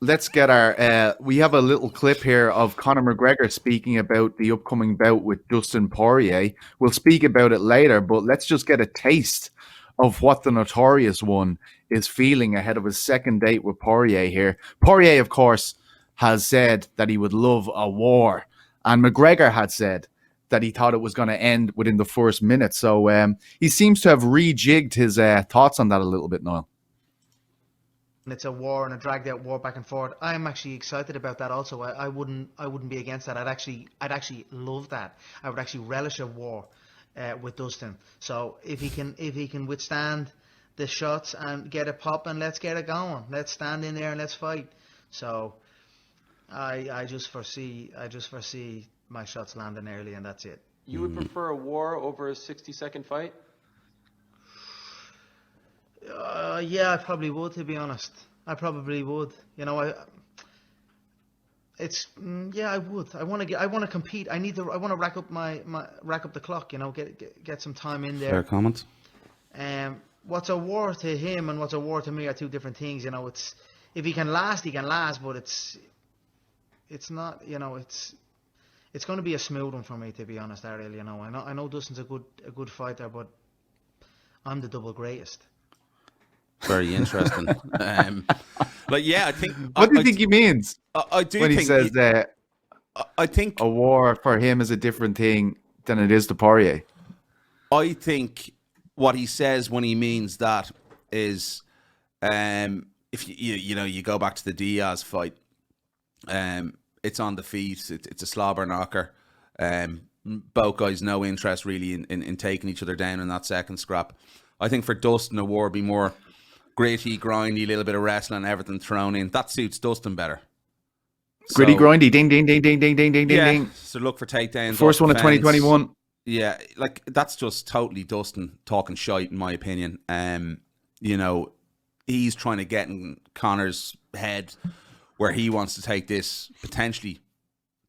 let's get our. We have a little clip here of Conor McGregor speaking about the upcoming bout with Dustin Poirier. We'll speak about it later, but let's just get a taste of what the Notorious One is feeling ahead of his second date with Poirier here. Poirier, of course, has said that he would love a war, and McGregor had said that he thought it was going to end within the first minute. So he seems to have rejigged his thoughts on that a little bit, Niall. It's a war and a dragged out war back and forth. I'm actually excited about that also. I wouldn't be against that. I'd actually love that. I would actually relish a war with Dustin. So if he can withstand the shots and get it popping, let's get it going. Let's stand in there and let's fight. So I just foresee my shots landing early, and that's it. You would prefer a war over a 60-second fight? Yeah, I probably would, to be honest. I probably would. You know, I would. I want to compete. I want to rack up rack up the clock. You know, get some time in there. Fair comment. What's a war to him and what's a war to me are two different things. You know, it's if he can last, he can last. But it's not. You know, it's going to be a smooth one for me, to be honest, Ariel. You know, I know Dustin's a good fighter, but I'm the double greatest. Very interesting. I think. What do you think he means? I do when think he says that. I think a war for him is a different thing than it is to Poirier. I think what he says when he means that is, if you go back to the Diaz fight, it's on the feet. It's a slobber knocker. Both guys no interest really in taking each other down in that second scrap. I think for Dustin, a war would be more gritty, grindy, a little bit of wrestling, everything thrown in. That suits Dustin better. Gritty, grindy, ding, ding, ding, ding, ding, ding, ding, yeah, ding. So look for takedowns. First one of 2021. Yeah, like that's just totally Dustin talking shite, in my opinion. You know, he's trying to get in Conor's head where he wants to take this potentially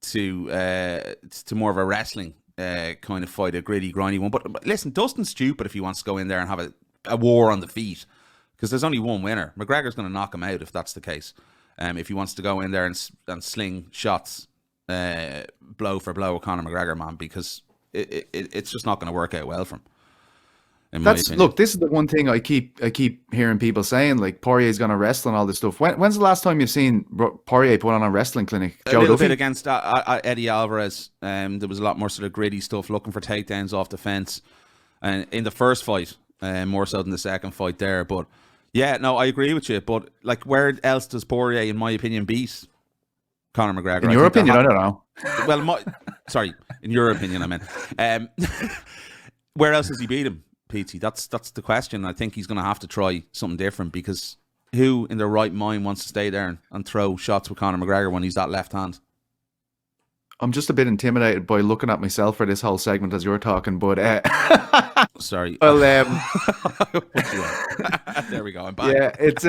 to more of a wrestling kind of fight, a gritty, grindy one. But listen, Dustin's stupid if he wants to go in there and have a war on the feet, because there's only one winner. McGregor's going to knock him out if that's the case. If he wants to go in there and sling shots, blow for blow with Conor McGregor, man, because it's just not going to work out well for him. Look, this is the one thing I keep hearing people saying, like Poirier's going to wrestle and all this stuff. When's the last time you've seen Poirier put on a wrestling clinic? A little bit against Eddie Alvarez. There was a lot more sort of gritty stuff, looking for takedowns off the fence, and in the first fight, more so than the second fight there. But yeah, no, I agree with you. But like, where else does Poirier, in my opinion, beat Conor McGregor? In your opinion, I don't know. Well, sorry, in your opinion, I meant. Where else does he beat him, Petesy? That's the question. I think he's going to have to try something different, because who in their right mind wants to stay there and throw shots with Conor McGregor when he's that left hand? I'm just a bit intimidated by looking at myself for this whole segment as you're talking, but sorry. Well, there we go. I'm back. Yeah, it's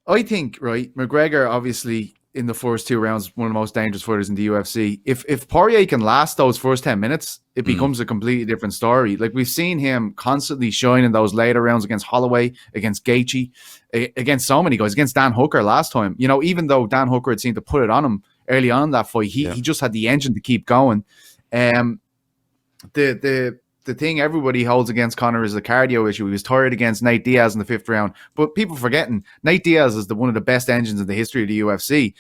I think, right, McGregor obviously in the first two rounds one of the most dangerous fighters in the UFC. If Poirier can last those first 10 minutes, it becomes a completely different story. Like, we've seen him constantly shine in those later rounds against Holloway, against Gaethje, against so many guys, against Dan Hooker last time. You know, even though Dan Hooker had seemed to put it on him early on in that fight, he just had the engine to keep going. The thing everybody holds against Conor is the cardio issue. He was tired against Nate Diaz in the fifth round, but people forgetting Nate Diaz is one of the best engines in the history of the UFC.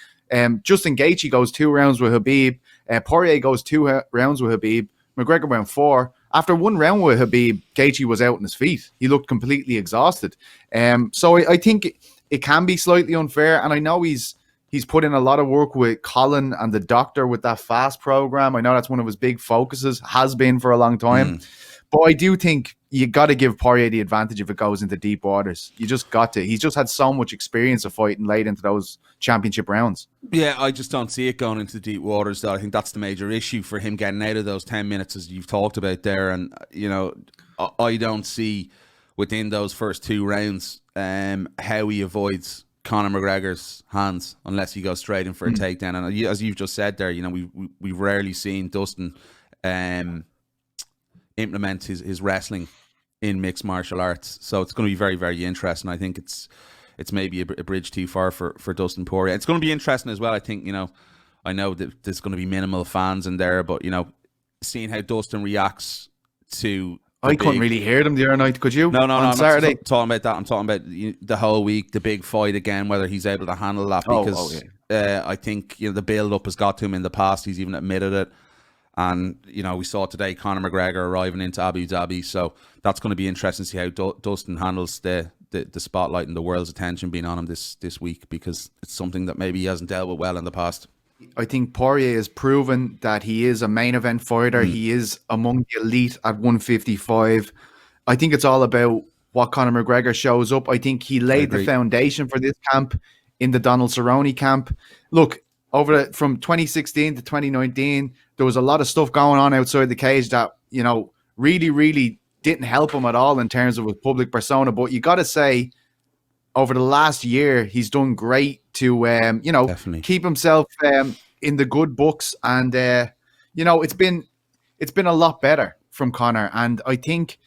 Justin Gaethje goes 2 rounds with Khabib. Poirier goes 2 rounds with Khabib. McGregor went 4. After 1 round with Khabib, Gaethje was out on his feet. He looked completely exhausted. So I think it can be slightly unfair, and I know he's put in a lot of work with Colin and the doctor with that FAST program. I know that's one of his big focuses, has been for a long time. But I do think you got to give Poirier the advantage if it goes into deep waters. You just got to. He's just had so much experience of fighting late into those championship rounds. Yeah, I just don't see it going into deep waters, though. I think that's the major issue for him, getting out of those 10 minutes, as you've talked about there. And, you know, I don't see within those first 2 rounds how he avoids Conor McGregor's hands unless he goes straight in for a takedown. And as you've just said there, you know, we've rarely seen Dustin implement his wrestling in mixed martial arts. So it's going to be very, very interesting. I think it's it's maybe a bridge too far for Dustin Poirier. It's going to be interesting as well. I think, I know that there's going to be minimal fans in there, but, seeing how Dustin reacts to I couldn't really hear them the other night, could you? No, on I'm Saturday? not talking about that. I'm talking about the whole week, the big fight again, whether he's able to handle that, because I think the build-up has got to him in the past. He's even admitted it. And, we saw today Conor McGregor arriving into Abu Dhabi. So that's going to be interesting to see how Dustin handles the spotlight and the world's attention being on him this week, because it's something that maybe he hasn't dealt with well in the past. I think Poirier has proven that he is a main event fighter. He is among the elite at 155. I think it's all about what Conor McGregor shows up. I think he laid the foundation for this camp in the Donald Cerrone camp. Look, from 2016 to 2019, there was a lot of stuff going on outside the cage that, really, really didn't help him at all in terms of his public persona. But you got to say, over the last year, he's done great to, Definitely keep himself in the good books. And, it's been a lot better from Conor. And I think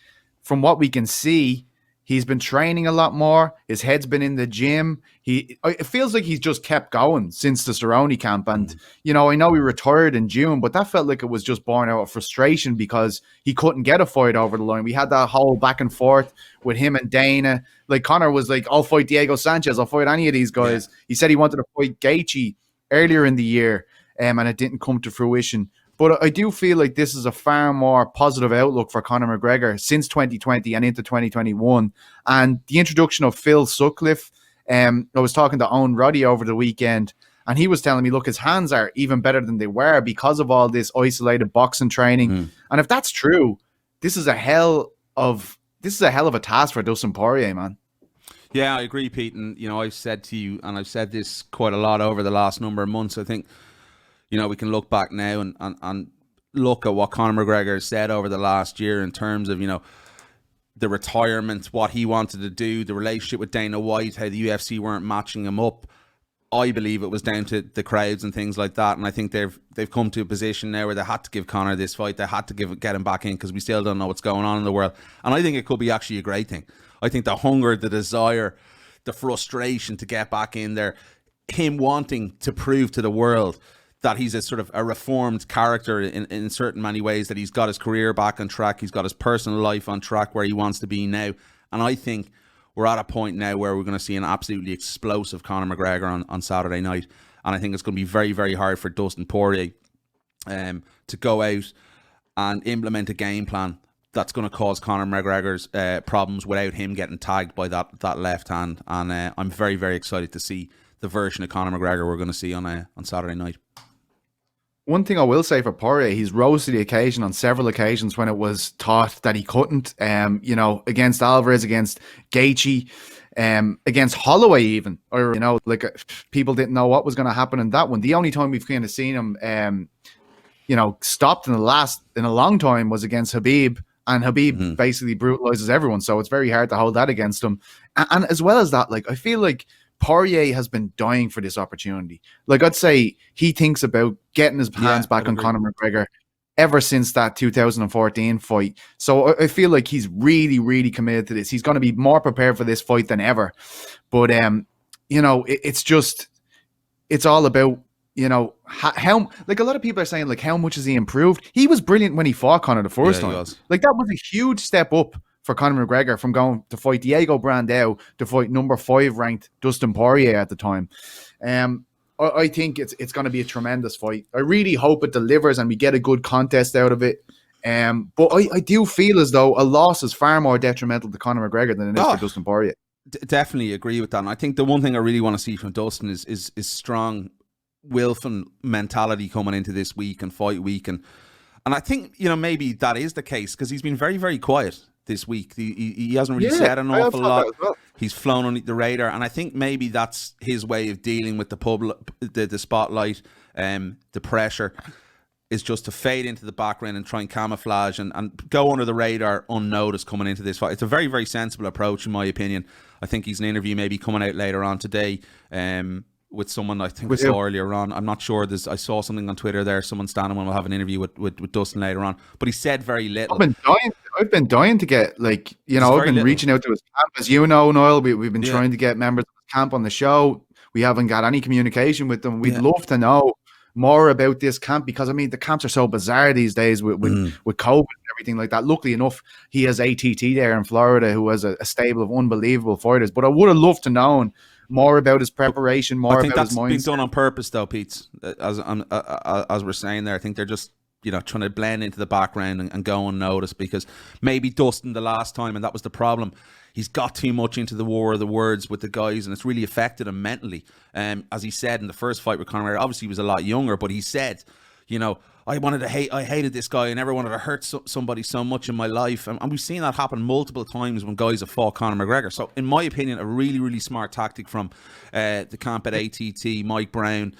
from what we can see, he's been training a lot more. His head's been in the gym. It feels like he's just kept going since the Cerrone camp. And, I know he retired in June, but that felt like it was just born out of frustration because he couldn't get a fight over the line. We had that whole back and forth with him and Dana. Like, Conor was like, I'll fight Diego Sanchez. I'll fight any of these guys. Yeah. He said he wanted to fight Gaethje earlier in the year, and it didn't come to fruition. But I do feel like this is a far more positive outlook for Conor McGregor since 2020 and into 2021. And the introduction of Phil Sutcliffe, I was talking to Owen Roddy over the weekend, and he was telling me, look, his hands are even better than they were because of all this isolated boxing training. And if that's true, this is a hell of a task for Dustin Poirier, man. Yeah, I agree, Pete. And, I've said to you, and I've said this quite a lot over the last number of months, I think, we can look back now and look at what Conor McGregor has said over the last year in terms of, the retirement, what he wanted to do, the relationship with Dana White, how the UFC weren't matching him up. I believe it was down to the crowds and things like that. And I think they've come to a position now where they had to give Conor this fight. They had to get him back in because we still don't know what's going on in the world. And I think it could be actually a great thing. I think the hunger, the desire, the frustration to get back in there, him wanting to prove to the world that he's a sort of a reformed character in certain many ways, that he's got his career back on track, he's got his personal life on track where he wants to be now. And I think we're at a point now where we're going to see an absolutely explosive Conor McGregor on Saturday night. And I think it's going to be very, very hard for Dustin Poirier to go out and implement a game plan that's going to cause Conor McGregor's problems without him getting tagged by that left hand. And I'm very, very excited to see the version of Conor McGregor we're going to see on Saturday night. One thing I will say for Poirier, he's rose to the occasion on several occasions when it was thought that he couldn't. Against Alvarez, against Gaethje, against Holloway even. Or, people didn't know what was going to happen in that one. The only time we've kind of seen him, stopped in a long time was against Khabib. And Khabib basically brutalizes everyone. So it's very hard to hold that against him. And as well as that, I feel like Poirier has been dying for this opportunity. I'd say he thinks about getting his hands back on Conor McGregor ever since that 2014 fight. So I feel like he's really, really committed to this. He's going to be more prepared for this fight than ever. But, it's all about, how, a lot of people are saying, how much has he improved? He was brilliant when he fought Conor the first time. That was a huge step up for Conor McGregor from going to fight Diego Brandao to fight number 5 ranked Dustin Poirier at the time. I think it's going to be a tremendous fight. I really hope it delivers and we get a good contest out of it. But I do feel as though a loss is far more detrimental to Conor McGregor than it is for Dustin Poirier. Definitely agree with that. And I think the one thing I really want to see from Dustin is strong willful mentality coming into this week and fight week. And I think, maybe that is the case because he's been very, very quiet this week. He hasn't really said an awful lot. Well. He's flown on the radar, and I think maybe that's his way of dealing with the public, the spotlight, the pressure, is just to fade into the background and try and camouflage and go under the radar unnoticed coming into this fight. It's a very, very sensible approach in my opinion. I think he's an interview maybe coming out later on today with someone I think we saw earlier on. I'm not sure. I saw something on Twitter there. Someone standing will have an interview with Dustin later on. But he said very little. I've been dying to get, I've been reaching out to his camp. As you know, Niall, we've been trying to get members of his camp on the show. We haven't got any communication with them. We'd love to know more about this camp, because I mean the camps are so bizarre these days with COVID and everything like that. Luckily enough, he has ATT there in Florida, who has a stable of unbelievable fighters. But I would have loved to know more about his preparation, more about his mindset. I think that's been done on purpose, though, Pete. As we're saying there, I think they're just trying to blend into the background and go unnoticed, because maybe Dustin the last time, and that was the problem. He's got too much into the war of the words with the guys, and it's really affected him mentally. As he said in the first fight with Conor McGregor, obviously he was a lot younger, but he said, I hated this guy. I never wanted to hurt somebody so much in my life. And we've seen that happen multiple times when guys have fought Conor McGregor. So in my opinion, a really, really smart tactic from the camp at ATT, Mike Brown,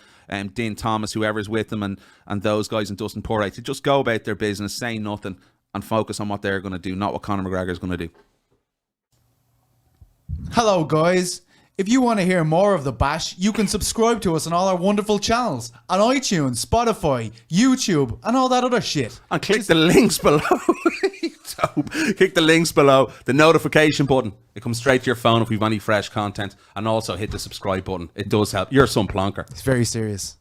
Dean Thomas, whoever's with them, and those guys, and Dustin Poirier, to just go about their business, say nothing, and focus on what they're going to do, not what Conor McGregor is going to do. Hello guys, if you want to hear more of The Bash, you can subscribe to us on all our wonderful channels on iTunes, Spotify, YouTube, and all that other shit. And click the links below. Click the links below, the notification button. It comes straight to your phone if we've any fresh content, and also hit the subscribe button. It does help. You're some plonker. It's very serious.